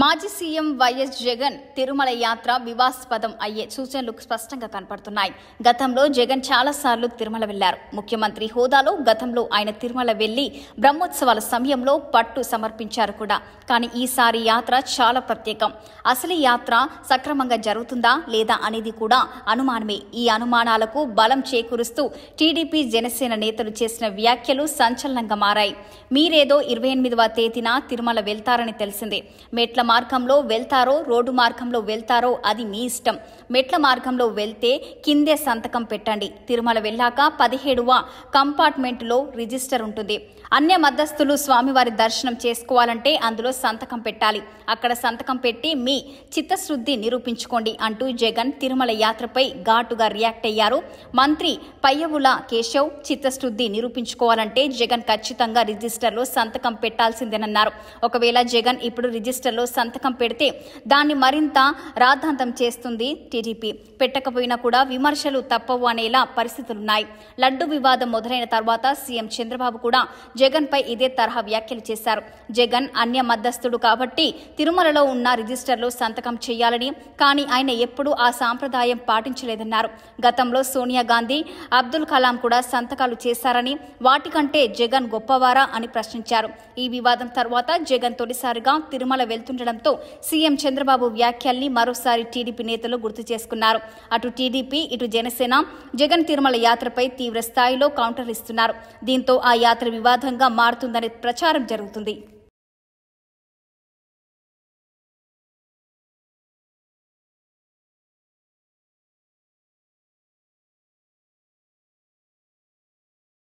మాజీ CM YS Jagan Tirumala యాత్ర వివాదాస్పదం అయ్యే సూచనలు స్పష్టంగా కనపడుతున్నాయి. గతంలో జగన్ చాలాసార్లు తిరుమల వెళ్లారు. ముఖ్యమంత్రి హోదాలో గతంలో ఆయన తిరుమల వెళ్లి బ్రహ్మోత్సవాల సమయంలో పట్టు సమర్పించారు కూడా. కానీ ఈసారి యాత్ర చాలా ప్రత్యేకం. అసలు యాత్ర సక్రమంగా జరుగుతుందా లేదా అనేది కూడా అనుమానమే. ఈ అనుమానాలకు బలం చేకూరుస్తూ టీడీపీ జనసేన నేతలు చేసిన వ్యాఖ్యలు సంచలనంగా మారాయి. మీరేదో 28వ తేదీన తిరుమల వెళ్తారని తెలిసిందే. మెట్ల మార్గంలో వెళ్తారో రోడ్డు మార్గంలో వెళ్తారో అది మీ ఇష్టం. మెట్ల మార్గంలో వెళ్తే కిందే సంతకం పెట్టండి. తిరుమల వెళ్ళాక 17వ కంపార్ట్మెంట్లో రిజిస్టర్ ఉంటుంది. అన్య మధ్యస్థులు స్వామివారి దర్శనం చేసుకోవాలంటే అందులో సంతకం పెట్టాలి. అక్కడ సంతకం పెట్టి మీ చిత్తశుద్ధి నిరూపించుకోండి అంటూ జగన్ తిరుమల యాత్రపై ఘాటుగా రియాక్ట్ అయ్యారు. మంత్రి పయ్యవుల కేశవ్ చిత్తశుద్ధి నిరూపించుకోవాలంటే జగన్ ఖచ్చితంగా రిజిస్టర్లో సంతకం పెట్టాల్సిందేనన్నారు. ఒకవేళ జగన్ ఇప్పుడు రిజిస్టర్లో సంతకం పెడితే దాన్ని మరింత రాద్ధాంతం చేస్తుంది టీడీపీ. పెట్టకపోయినా కూడా విమర్శలు తప్పవు అనేలా పరిస్థితులున్నాయి. లడ్డు వివాదం మొదలైన తర్వాత సీఎం చంద్రబాబు కూడా జగన్ పై ఇదే తరహా వ్యాఖ్యలు చేశారు. జగన్ అన్య మధ్యస్థుడు కాబట్టి తిరుమలలో ఉన్న రిజిస్టర్లో సంతకం చేయాలని, కానీ ఆయన ఎప్పుడూ ఆ సాంప్రదాయం పాటించలేదన్నారు. గతంలో సోనియా గాంధీ, అబ్దుల్ కలాం కూడా సంతకాలు చేశారని, వాటికంటే జగన్ గొప్పవారా అని ప్రశ్నించారు. ఈ వివాదం తర్వాత జగన్ తొలిసారిగా తిరుమల వెళ్తుండటంతో సీఎం చంద్రబాబు వ్యాఖ్యల్ని మరోసారి టీడీపీ నేతలు గుర్తు చేసుకున్నారు. అటు టీడీపీ ఇటు జనసేన జగన్ తిరుమల యాత్రపై తీవ్ర స్థాయిలో కౌంటర్ ఇస్తున్నారు. దీంతో ఆ యాత్ర వివాదంగా మారుతుందనే ప్రచారం జరుగుతుంది.